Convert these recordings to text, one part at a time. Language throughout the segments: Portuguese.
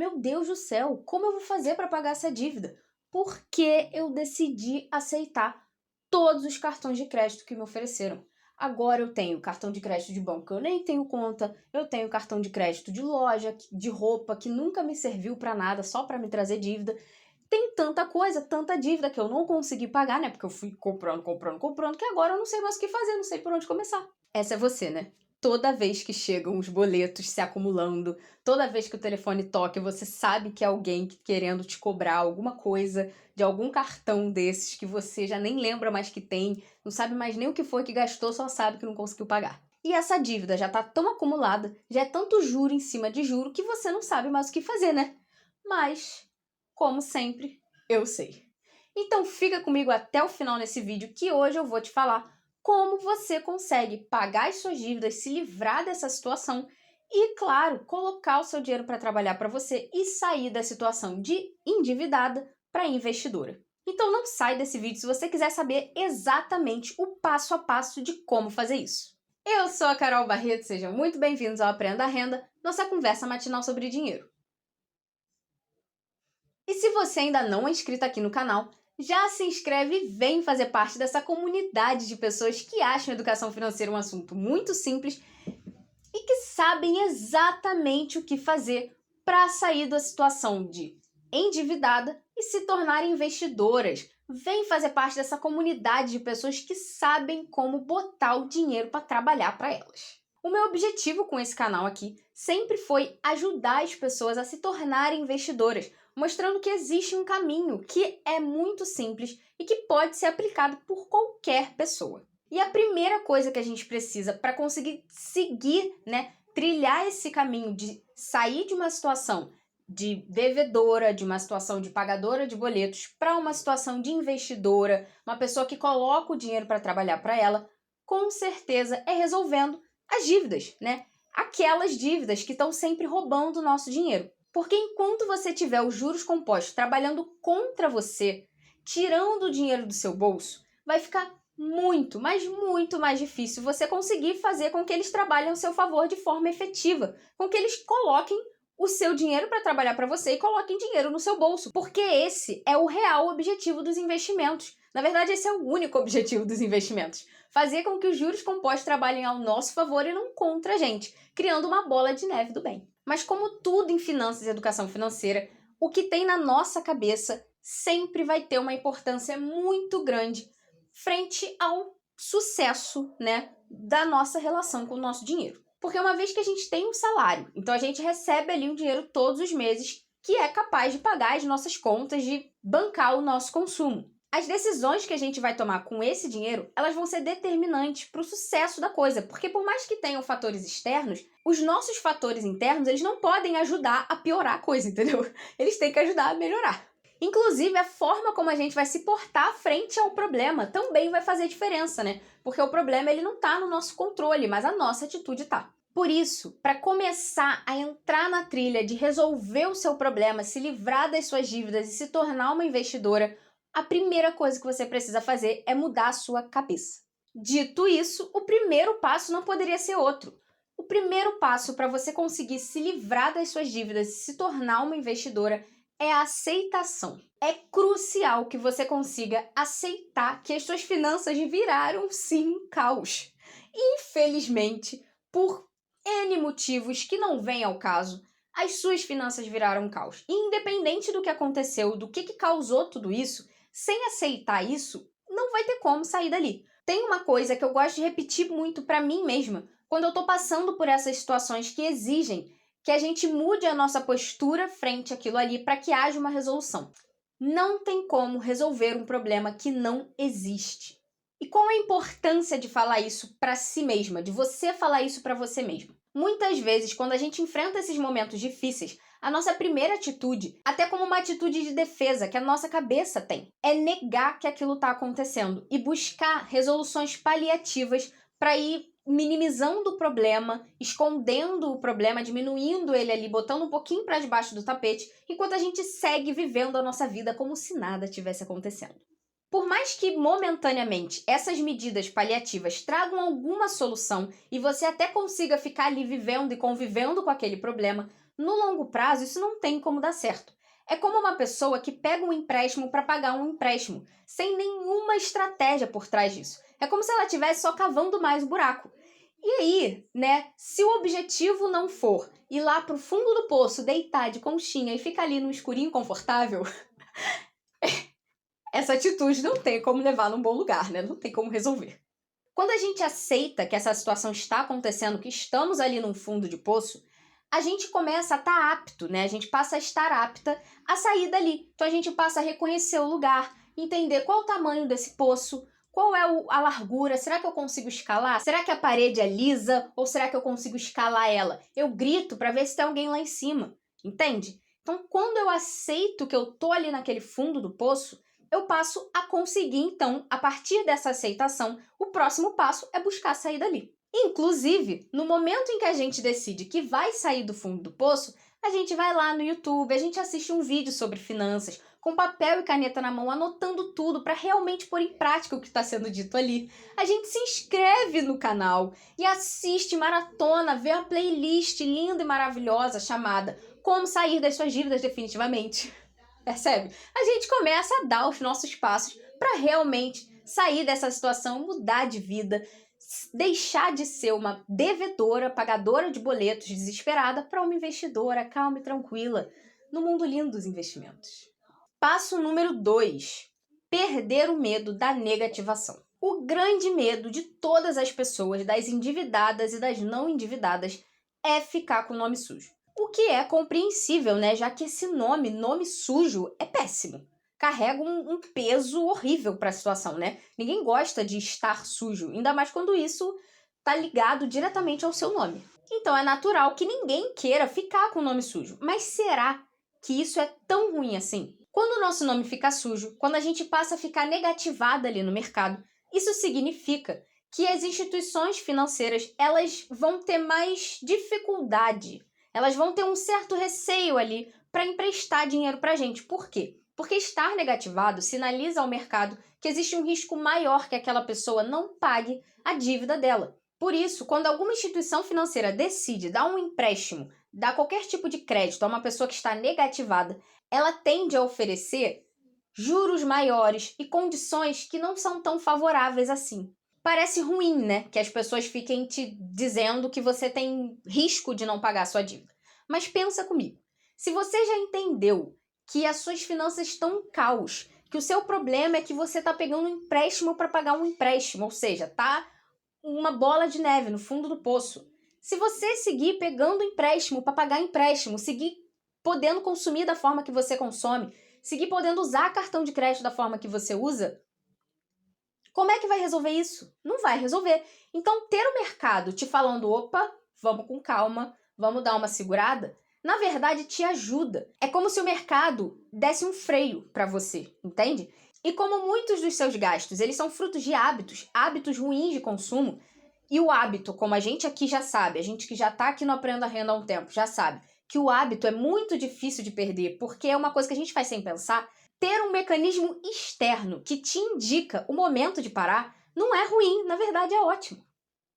Meu Deus do céu, como eu vou fazer para pagar essa dívida? Porque eu decidi aceitar todos os cartões de crédito que me ofereceram. Agora eu tenho cartão de crédito de banco que eu nem tenho conta, eu tenho cartão de crédito de loja, de roupa que nunca me serviu para nada, só para me trazer dívida. Tem tanta coisa, tanta dívida que eu não consegui pagar, né? Porque eu fui comprando, que agora eu não sei mais o que fazer, não sei por onde começar. Essa é você, né? Toda vez que chegam os boletos se acumulando, toda vez que o telefone toca, você sabe que é alguém querendo te cobrar alguma coisa de algum cartão desses que você já nem lembra mais que tem, não sabe mais nem o que foi que gastou, só sabe que não conseguiu pagar. E essa dívida já tá tão acumulada, já é tanto juro em cima de juro, que você não sabe mais o que fazer, né? Mas, como sempre, eu sei. Então fica comigo até o final nesse vídeo, que hoje eu vou te falar como você consegue pagar as suas dívidas, se livrar dessa situação e, claro, colocar o seu dinheiro para trabalhar para você e sair da situação de endividada para investidora. Então não sai desse vídeo se você quiser saber exatamente o passo a passo de como fazer isso. Eu sou a Carol Barreto, sejam muito bem-vindos ao Aprenda a Renda, nossa conversa matinal sobre dinheiro. E se você ainda não é inscrito aqui no canal, já se inscreve e vem fazer parte dessa comunidade de pessoas que acham a educação financeira um assunto muito simples e que sabem exatamente o que fazer para sair da situação de endividada e se tornarem investidoras. Vem fazer parte dessa comunidade de pessoas que sabem como botar o dinheiro para trabalhar para elas. O meu objetivo com esse canal aqui sempre foi ajudar as pessoas a se tornarem investidoras, mostrando que existe um caminho que é muito simples e que pode ser aplicado por qualquer pessoa. E a primeira coisa que a gente precisa para conseguir seguir, trilhar esse caminho de sair de uma situação de devedora, de uma situação de pagadora de boletos, para uma situação de investidora, uma pessoa que coloca o dinheiro para trabalhar para ela, com certeza é resolvendo as dívidas, Aquelas dívidas que estão sempre roubando o nosso dinheiro. Porque enquanto você tiver os juros compostos trabalhando contra você, tirando o dinheiro do seu bolso, vai ficar muito, mas muito mais difícil você conseguir fazer com que eles trabalhem ao seu favor de forma efetiva, com que eles coloquem o seu dinheiro para trabalhar para você e coloquem dinheiro no seu bolso, porque esse é o real objetivo dos investimentos. Na verdade, esse é o único objetivo dos investimentos. Fazer com que os juros compostos trabalhem ao nosso favor e não contra a gente, criando uma bola de neve do bem. Mas como tudo em finanças e educação financeira, o que tem na nossa cabeça sempre vai ter uma importância muito grande frente ao sucesso, da nossa relação com o nosso dinheiro. Porque uma vez que a gente tem um salário, então a gente recebe ali um dinheiro todos os meses que é capaz de pagar as nossas contas, de bancar o nosso consumo. As decisões que a gente vai tomar com esse dinheiro, elas vão ser determinantes para o sucesso da coisa, porque por mais que tenham fatores externos, os nossos fatores internos, eles não podem ajudar a piorar a coisa, entendeu? Eles têm que ajudar a melhorar. Inclusive, a forma como a gente vai se portar frente ao problema também vai fazer diferença, Porque o problema ele não está no nosso controle, mas a nossa atitude está. Por isso, para começar a entrar na trilha de resolver o seu problema, se livrar das suas dívidas e se tornar uma investidora, a primeira coisa que você precisa fazer é mudar a sua cabeça. Dito isso, o primeiro passo não poderia ser outro. O primeiro passo para você conseguir se livrar das suas dívidas e se tornar uma investidora é a aceitação. É crucial que você consiga aceitar que as suas finanças viraram sim um caos. Infelizmente, por N motivos que não vêm ao caso, as suas finanças viraram um caos. E independente do que aconteceu, do que causou tudo isso, sem aceitar isso, não vai ter como sair dali. Tem uma coisa que eu gosto de repetir muito para mim mesma, quando eu tô passando por essas situações que exigem que a gente mude a nossa postura frente àquilo ali para que haja uma resolução. Não tem como resolver um problema que não existe. E qual a importância de falar isso para si mesma, de você falar isso para você mesma? Muitas vezes, quando a gente enfrenta esses momentos difíceis, a nossa primeira atitude, até como uma atitude de defesa que a nossa cabeça tem, é negar que aquilo está acontecendo e buscar resoluções paliativas para ir minimizando o problema, escondendo o problema, diminuindo ele ali, botando um pouquinho para debaixo do tapete, enquanto a gente segue vivendo a nossa vida como se nada tivesse acontecendo. Por mais que momentaneamente essas medidas paliativas tragam alguma solução e você até consiga ficar ali vivendo e convivendo com aquele problema, No longo prazo, isso não tem como dar certo. É como uma pessoa que pega um empréstimo para pagar um empréstimo, sem nenhuma estratégia por trás disso. É como se ela estivesse só cavando mais o buraco. E aí, né, se o objetivo não for ir lá pro fundo do poço, deitar de conchinha e ficar ali no escurinho confortável, essa atitude não tem como levar num bom lugar, né? Não tem como resolver. Quando a gente aceita que essa situação está acontecendo, que estamos ali num fundo de poço, a gente começa a estar apto, né? A gente passa a estar apta a sair dali. Então a gente passa a reconhecer o lugar, entender qual o tamanho desse poço, qual é a largura, será que eu consigo escalar? Será que a parede é lisa ou será que eu consigo escalar ela? Eu grito para ver se tem alguém lá em cima, entende? Então quando eu aceito que eu tô ali naquele fundo do poço, eu passo a conseguir, então, a partir dessa aceitação, o próximo passo é buscar sair dali. Inclusive, no momento em que a gente decide que vai sair do fundo do poço, a gente vai lá no YouTube, a gente assiste um vídeo sobre finanças, com papel e caneta na mão, anotando tudo para realmente pôr em prática o que está sendo dito ali. A gente se inscreve no canal e assiste maratona, vê uma playlist linda e maravilhosa chamada Como Sair das Suas Dívidas Definitivamente. Percebe? A gente começa a dar os nossos passos para realmente sair dessa situação, mudar de vida, deixar de ser uma devedora, pagadora de boletos, desesperada, para uma investidora calma e tranquila no mundo lindo dos investimentos. Passo número 2. Perder o medo da negativação. O grande medo de todas as pessoas, das endividadas e das não endividadas, é ficar com o nome sujo. O que é compreensível, né? Já que esse nome sujo, é péssimo. Carrega um peso horrível para a situação, né? Ninguém gosta de estar sujo, ainda mais quando isso tá ligado diretamente ao seu nome. Então é natural que ninguém queira ficar com o nome sujo. Mas será que isso é tão ruim assim? Quando o nosso nome fica sujo, quando a gente passa a ficar negativada ali no mercado, isso significa que as instituições financeiras, elas vão ter mais dificuldade. Elas vão ter um certo receio ali para emprestar dinheiro para a gente. Por quê? Porque estar negativado sinaliza ao mercado que existe um risco maior que aquela pessoa não pague a dívida dela. Por isso, quando alguma instituição financeira decide dar um empréstimo, dar qualquer tipo de crédito a uma pessoa que está negativada, ela tende a oferecer juros maiores e condições que não são tão favoráveis assim. Parece ruim, né? Que as pessoas fiquem te dizendo que você tem risco de não pagar a sua dívida. Mas pensa comigo. Se você já entendeu que as suas finanças estão em caos, que o seu problema é que você está pegando um empréstimo para pagar um empréstimo, ou seja, tá uma bola de neve no fundo do poço. Se você seguir pegando empréstimo para pagar empréstimo, seguir podendo consumir da forma que você consome, seguir podendo usar cartão de crédito da forma que você usa, como é que vai resolver isso? Não vai resolver. Então, ter o mercado te falando, opa, vamos com calma, vamos dar uma segurada, na verdade te ajuda. É como se o mercado desse um freio para você, entende? E como muitos dos seus gastos, eles são frutos de hábitos ruins de consumo, e o hábito, como a gente aqui já sabe, a gente que já tá aqui no Aprenda a Renda há um tempo, já sabe, que o hábito é muito difícil de perder, porque é uma coisa que a gente faz sem pensar. Ter um mecanismo externo que te indica o momento de parar não é ruim, na verdade é ótimo.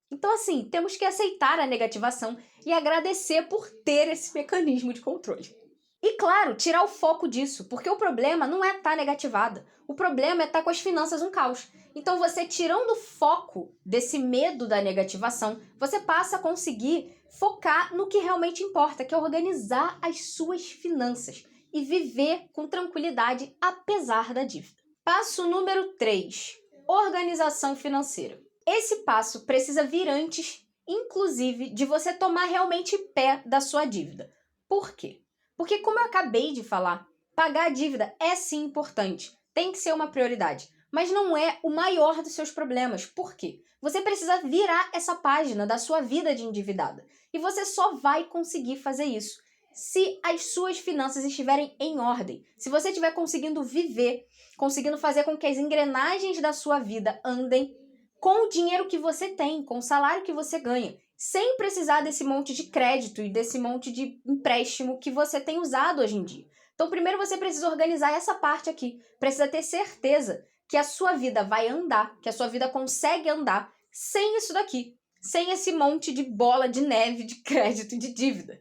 Então, assim, temos que aceitar a negativação e agradecer por ter esse mecanismo de controle. E, claro, tirar o foco disso, porque o problema não é estar negativada. O problema é estar com as finanças um caos. Então, você tirando o foco desse medo da negativação, você passa a conseguir focar no que realmente importa, que é organizar as suas finanças e viver com tranquilidade apesar da dívida. Passo número 3. Organização financeira. Esse passo precisa vir antes, inclusive, de você tomar realmente pé da sua dívida. Por quê? Porque, como eu acabei de falar, pagar a dívida é sim importante, tem que ser uma prioridade, mas não é o maior dos seus problemas. Por quê? Você precisa virar essa página da sua vida de endividada. E você só vai conseguir fazer isso se as suas finanças estiverem em ordem. Se você estiver conseguindo viver, conseguindo fazer com que as engrenagens da sua vida andem com o dinheiro que você tem, com o salário que você ganha, sem precisar desse monte de crédito e desse monte de empréstimo que você tem usado hoje em dia. Então, primeiro você precisa organizar essa parte aqui. Precisa ter certeza que a sua vida vai andar, que a sua vida consegue andar sem isso daqui, sem esse monte de bola de neve de crédito e de dívida.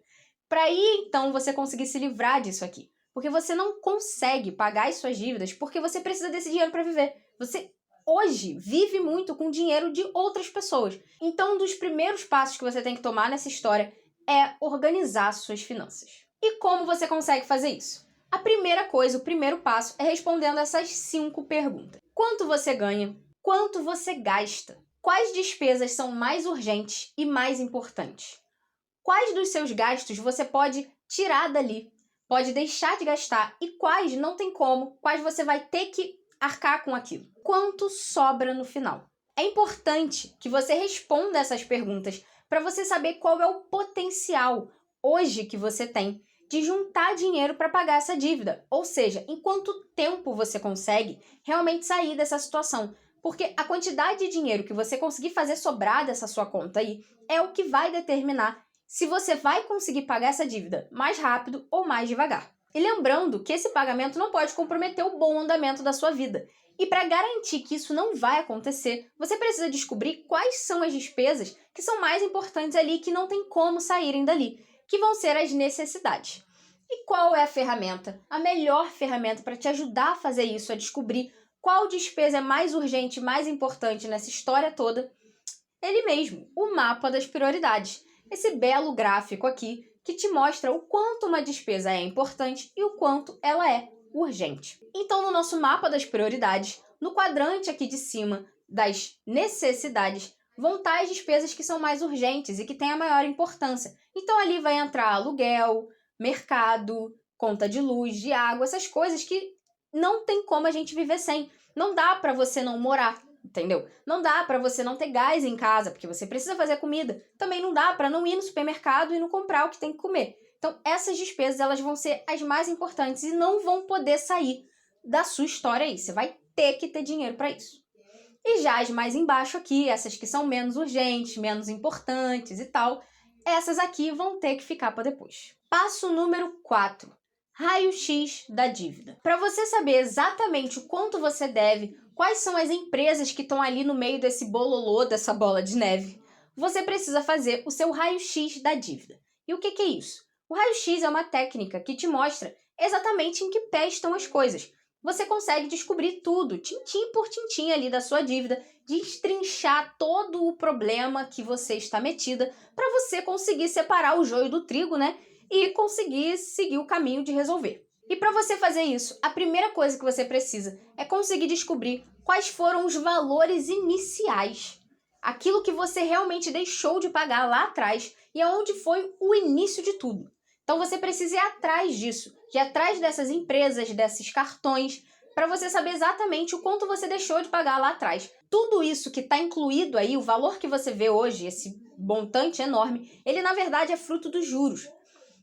Para aí, então, você conseguir se livrar disso aqui. Porque você não consegue pagar as suas dívidas porque você precisa desse dinheiro para viver. Você, hoje, vive muito com o dinheiro de outras pessoas. Então, um dos primeiros passos que você tem que tomar nessa história é organizar suas finanças. E como você consegue fazer isso? A primeira coisa, o primeiro passo, é respondendo essas 5 perguntas. Quanto você ganha? Quanto você gasta? Quais despesas são mais urgentes e mais importantes? Quais dos seus gastos você pode tirar dali, pode deixar de gastar e quais não tem como, quais você vai ter que arcar com aquilo? Quanto sobra no final? É importante que você responda essas perguntas para você saber qual é o potencial hoje que você tem de juntar dinheiro para pagar essa dívida. Ou seja, em quanto tempo você consegue realmente sair dessa situação. Porque a quantidade de dinheiro que você conseguir fazer sobrar dessa sua conta aí é o que vai determinar se você vai conseguir pagar essa dívida mais rápido ou mais devagar. E lembrando que esse pagamento não pode comprometer o bom andamento da sua vida. E para garantir que isso não vai acontecer, você precisa descobrir quais são as despesas que são mais importantes ali e que não tem como saírem dali, que vão ser as necessidades. E qual é a ferramenta? A melhor ferramenta para te ajudar a fazer isso, a descobrir qual despesa é mais urgente e mais importante nessa história toda? Ele mesmo, o mapa das prioridades. Esse belo gráfico aqui que te mostra o quanto uma despesa é importante e o quanto ela é urgente. Então, no nosso mapa das prioridades, no quadrante aqui de cima das necessidades, vão estar as despesas que são mais urgentes e que têm a maior importância. Então, ali vai entrar aluguel, mercado, conta de luz, de água, essas coisas que não tem como a gente viver sem. Não dá para você não morar. Entendeu? Não dá para você não ter gás em casa, porque você precisa fazer comida. Também não dá para não ir no supermercado e não comprar o que tem que comer. Então, essas despesas elas vão ser as mais importantes e não vão poder sair da sua história aí. Você vai ter que ter dinheiro para isso. E já as mais embaixo aqui, essas que são menos urgentes, menos importantes e tal, essas aqui vão ter que ficar para depois. Passo número 4. Raio-X da dívida. Para você saber exatamente o quanto você deve, quais são as empresas que estão ali no meio desse bololô, dessa bola de neve, você precisa fazer o seu raio-x da dívida. E o que é isso? O raio-x é uma técnica que te mostra exatamente em que pé estão as coisas. Você consegue descobrir tudo, tintim por tintim ali da sua dívida, destrinchar todo o problema que você está metida, para você conseguir separar o joio do trigo, né? E conseguir seguir o caminho de resolver. E para você fazer isso, a primeira coisa que você precisa é conseguir descobrir quais foram os valores iniciais. Aquilo que você realmente deixou de pagar lá atrás e aonde foi o início de tudo. Então você precisa ir atrás disso, ir atrás dessas empresas, desses cartões, para você saber exatamente o quanto você deixou de pagar lá atrás. Tudo isso que está incluído aí, o valor que você vê hoje, esse montante enorme, ele na verdade é fruto dos juros.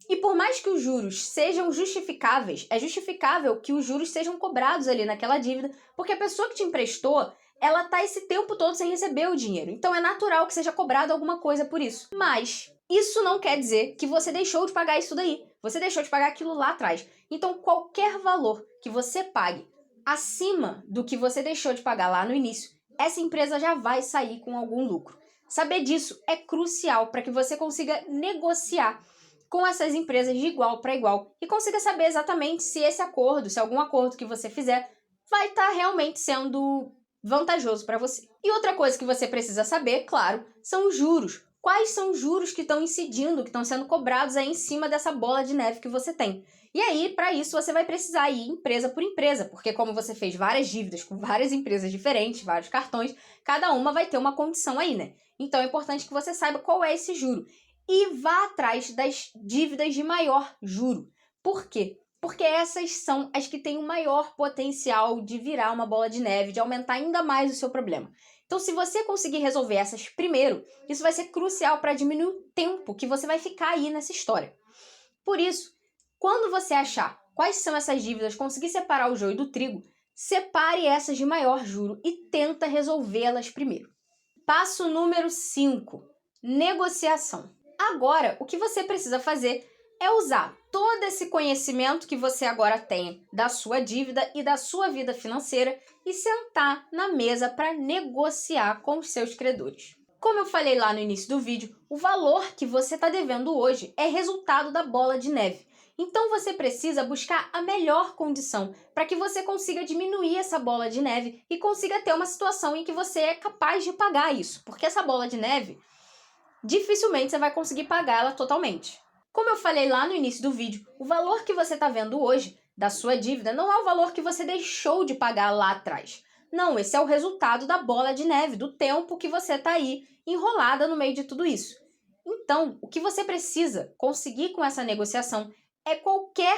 E por mais que os juros sejam justificáveis, é justificável que os juros sejam cobrados ali naquela dívida, porque a pessoa que te emprestou, ela tá esse tempo todo sem receber o dinheiro. Então é natural que seja cobrado alguma coisa por isso. Mas isso não quer dizer que você deixou de pagar isso daí. Você deixou de pagar aquilo lá atrás. Então qualquer valor que você pague acima do que você deixou de pagar lá no início, essa empresa já vai sair com algum lucro. Saber disso é crucial para que você consiga negociar com essas empresas de igual para igual e consiga saber exatamente se esse acordo, se algum acordo que você fizer, vai estar realmente sendo vantajoso para você. E outra coisa que você precisa saber, claro, são os juros. Quais são os juros que estão incidindo, que estão sendo cobrados aí em cima dessa bola de neve que você tem? E aí, para isso, você vai precisar ir empresa por empresa, porque como você fez várias dívidas com várias empresas diferentes, vários cartões, cada uma vai ter uma condição aí, né? Então é importante que você saiba qual é esse juro. E vá atrás das dívidas de maior juro. Por quê? Porque essas são as que têm o maior potencial de virar uma bola de neve, de aumentar ainda mais o seu problema. Então, se você conseguir resolver essas primeiro, isso vai ser crucial para diminuir o tempo que você vai ficar aí nessa história. Por isso, quando você achar quais são essas dívidas, conseguir separar o joio do trigo, separe essas de maior juro e tenta resolvê-las primeiro. Passo número 5. Negociação. Agora, o que você precisa fazer é usar todo esse conhecimento que você agora tem da sua dívida e da sua vida financeira e sentar na mesa para negociar com os seus credores. Como eu falei lá no início do vídeo, o valor que você está devendo hoje é resultado da bola de neve. Então você precisa buscar a melhor condição para que você consiga diminuir essa bola de neve e consiga ter uma situação em que você é capaz de pagar isso. Porque essa bola de neve, dificilmente você vai conseguir pagar ela totalmente. Como eu falei lá no início do vídeo, o valor que você está vendo hoje da sua dívida não é o valor que você deixou de pagar lá atrás. Não, esse é o resultado da bola de neve, do tempo que você está aí enrolada no meio de tudo isso. Então, o que você precisa conseguir com essa negociação é qualquer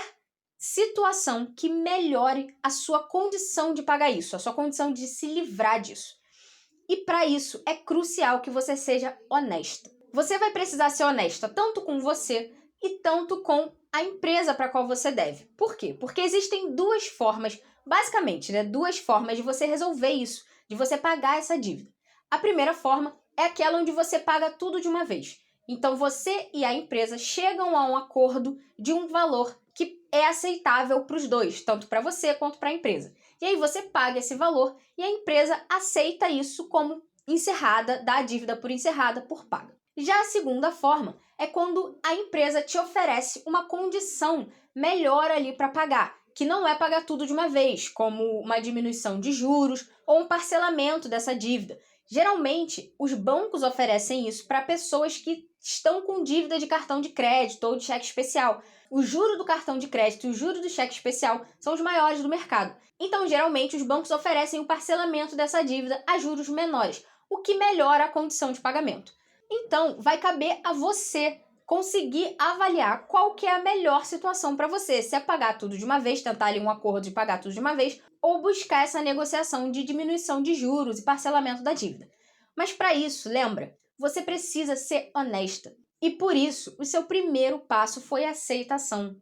situação que melhore a sua condição de pagar isso, a sua condição de se livrar disso. E para isso é crucial que você seja honesta. Você vai precisar ser honesta tanto com você e tanto com a empresa para a qual você deve. Por quê? Porque existem duas formas, basicamente, duas formas de você resolver isso, de você pagar essa dívida. A primeira forma é aquela onde você paga tudo de uma vez. Então você e a empresa chegam a um acordo de um valor que é aceitável para os dois, tanto para você quanto para a empresa. E aí você paga esse valor e a empresa aceita isso como encerrada, dá a dívida por encerrada, por paga. Já a segunda forma é quando a empresa te oferece uma condição melhor ali para pagar, que não é pagar tudo de uma vez, como uma diminuição de juros ou um parcelamento dessa dívida. Geralmente, os bancos oferecem isso para pessoas que estão com dívida de cartão de crédito ou de cheque especial. O juro do cartão de crédito e o juro do cheque especial são os maiores do mercado. Então, geralmente, os bancos oferecem o parcelamento dessa dívida a juros menores, o que melhora a condição de pagamento. Então, vai caber a você conseguir avaliar qual que é a melhor situação para você. Se é pagar tudo de uma vez, tentar ali um acordo de pagar tudo de uma vez, ou buscar essa negociação de diminuição de juros e parcelamento da dívida. Mas para isso, lembra, você precisa ser honesta. E por isso, o seu primeiro passo foi a aceitação.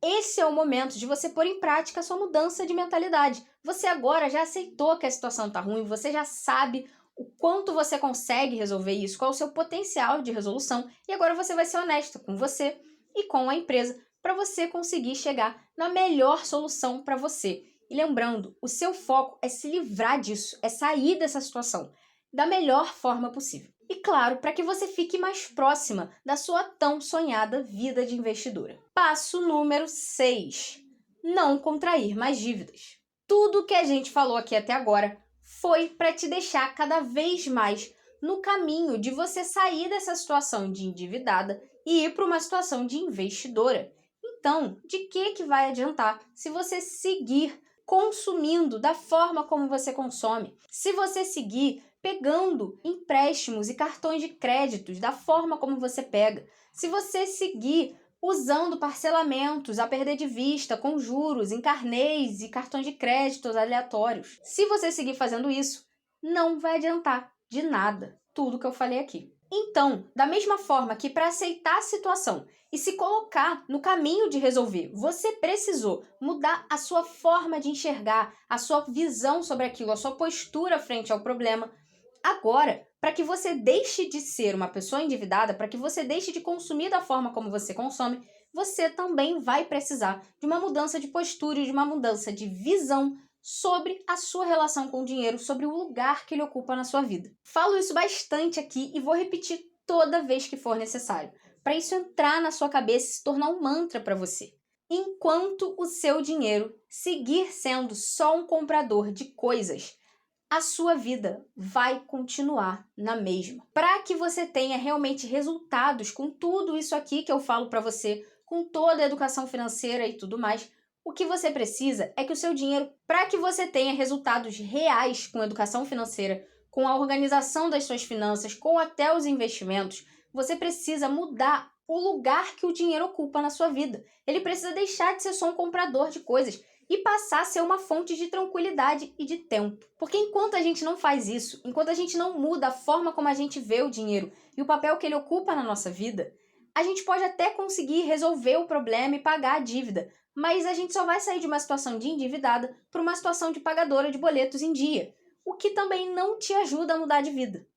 Esse é o momento de você pôr em prática a sua mudança de mentalidade. Você agora já aceitou que a situação está ruim, você já sabe o quanto você consegue resolver isso, qual é o seu potencial de resolução, e agora você vai ser honesta com você e com a empresa para você conseguir chegar na melhor solução para você. E lembrando, o seu foco é se livrar disso, é sair dessa situação da melhor forma possível. E claro, para que você fique mais próxima da sua tão sonhada vida de investidora. Passo número 6. Não contrair mais dívidas. Tudo que a gente falou aqui até agora foi para te deixar cada vez mais no caminho de você sair dessa situação de endividada e ir para uma situação de investidora. Então, de que vai adiantar se você seguir consumindo da forma como você consome? Se você seguir pegando empréstimos e cartões de créditos da forma como você pega, se você seguir usando parcelamentos a perder de vista, com juros, em carnês e cartões de créditos aleatórios. Se você seguir fazendo isso, não vai adiantar de nada tudo que eu falei aqui. Então, da mesma forma que para aceitar a situação e se colocar no caminho de resolver, você precisou mudar a sua forma de enxergar, a sua visão sobre aquilo, a sua postura frente ao problema. Agora, para que você deixe de ser uma pessoa endividada, para que você deixe de consumir da forma como você consome, você também vai precisar de uma mudança de postura e de uma mudança de visão sobre a sua relação com o dinheiro, sobre o lugar que ele ocupa na sua vida. Falo isso bastante aqui e vou repetir toda vez que for necessário, para isso entrar na sua cabeça e se tornar um mantra para você. Enquanto o seu dinheiro seguir sendo só um comprador de coisas, a sua vida vai continuar na mesma. Para que você tenha realmente resultados com tudo isso aqui que eu falo para você, com toda a educação financeira e tudo mais, o que você precisa é que o seu dinheiro, para que você tenha resultados reais com a educação financeira, com a organização das suas finanças, com até os investimentos, você precisa mudar o lugar que o dinheiro ocupa na sua vida. Ele precisa deixar de ser só um comprador de coisas e passar a ser uma fonte de tranquilidade e de tempo. Porque enquanto a gente não faz isso, enquanto a gente não muda a forma como a gente vê o dinheiro e o papel que ele ocupa na nossa vida, a gente pode até conseguir resolver o problema e pagar a dívida, mas a gente só vai sair de uma situação de endividada para uma situação de pagadora de boletos em dia, o que também não te ajuda a mudar de vida.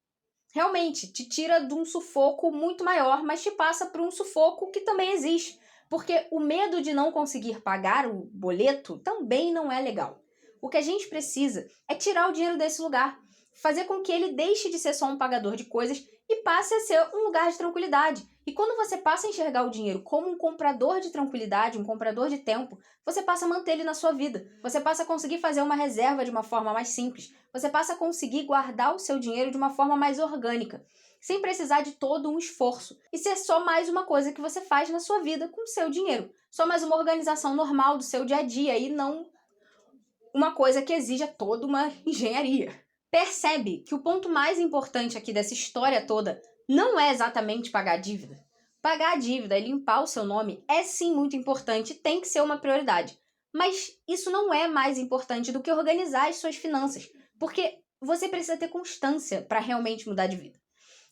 Realmente, te tira de um sufoco muito maior, mas te passa por um sufoco que também existe. Porque o medo de não conseguir pagar o boleto também não é legal. O que a gente precisa é tirar o dinheiro desse lugar. fazer com que ele deixe de ser só um pagador de coisas e passe a ser um lugar de tranquilidade. E quando você passa a enxergar o dinheiro como um comprador de tranquilidade, um comprador de tempo, você passa a manter ele na sua vida. Você passa a conseguir fazer uma reserva de uma forma mais simples. Você passa a conseguir guardar o seu dinheiro de uma forma mais orgânica, sem precisar de todo um esforço. E ser só mais uma coisa que você faz na sua vida com o seu dinheiro. Só mais uma organização normal do seu dia a dia e não uma coisa que exija toda uma engenharia. Percebe que o ponto mais importante aqui dessa história toda não é exatamente pagar a dívida. Pagar a dívida e limpar o seu nome é sim muito importante, tem que ser uma prioridade. Mas isso não é mais importante do que organizar as suas finanças, porque você precisa ter constância para realmente mudar de vida.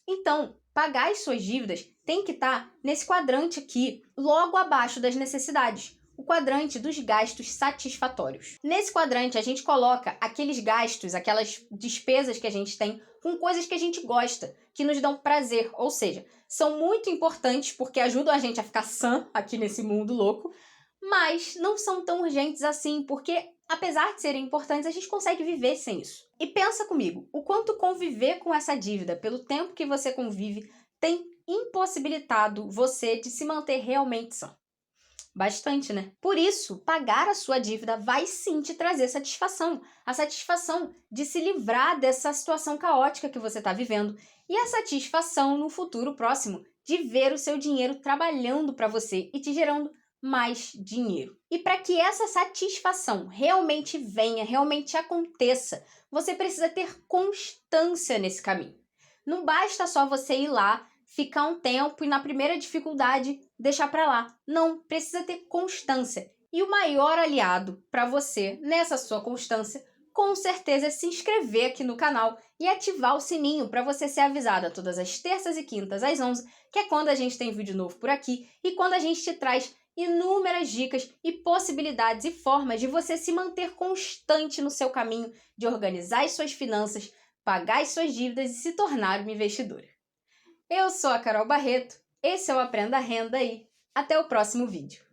Então, pagar as suas dívidas tem que estar nesse quadrante aqui, logo abaixo das necessidades. O quadrante dos gastos satisfatórios. Nesse quadrante, a gente coloca aqueles gastos, aquelas despesas que a gente tem com coisas que a gente gosta, que nos dão prazer, ou seja, são muito importantes porque ajudam a gente a ficar sã aqui nesse mundo louco, mas não são tão urgentes assim, porque apesar de serem importantes, a gente consegue viver sem isso. E pensa comigo, o quanto conviver com essa dívida, pelo tempo que você convive, tem impossibilitado você de se manter realmente sã. Bastante, né? Por isso, pagar a sua dívida vai sim te trazer satisfação. A satisfação de se livrar dessa situação caótica que você está vivendo. E a satisfação no futuro próximo de ver o seu dinheiro trabalhando para você e te gerando mais dinheiro. E para que essa satisfação realmente venha, realmente aconteça, você precisa ter constância nesse caminho. Não basta só você ir lá, ficar um tempo e na primeira dificuldade deixar para lá. Não, precisa ter constância. E o maior aliado para você nessa sua constância, com certeza, é se inscrever aqui no canal e ativar o sininho para você ser avisada todas as terças e quintas às 11, que é quando a gente tem vídeo novo por aqui e quando a gente te traz inúmeras dicas e possibilidades e formas de você se manter constante no seu caminho de organizar as suas finanças, pagar as suas dívidas e se tornar uma investidora. Eu sou a Carol Barreto, esse é o Aprenda Renda e até o próximo vídeo.